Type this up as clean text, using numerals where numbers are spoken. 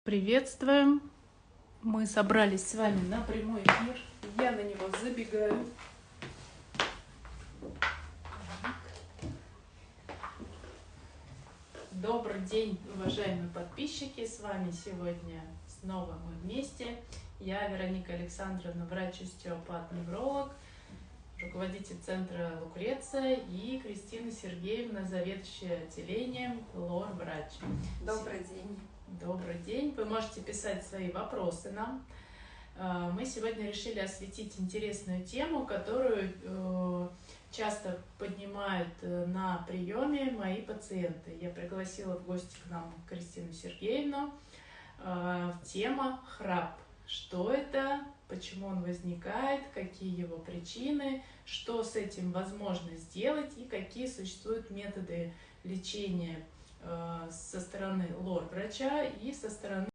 Приветствуем! Мы собрались с вами на прямой эфир. Я на него забегаю. Добрый день, уважаемые подписчики! С вами сегодня снова мы вместе. Я Вероника Александровна, врач-остеопат-невролог, руководитель центра Лукреция, и Кристина Сергеевна, заведующая отделением лор-врач. Добрый день. Добрый день. Вы можете писать свои вопросы нам. Мы сегодня решили осветить интересную тему, которую часто поднимают на приеме мои пациенты. Я пригласила в гости к нам Кристину Сергеевну. Тема храп. Что это, почему он возникает, какие его причины, что с этим возможно сделать и какие существуют методы лечения со стороны лор-врача и со стороны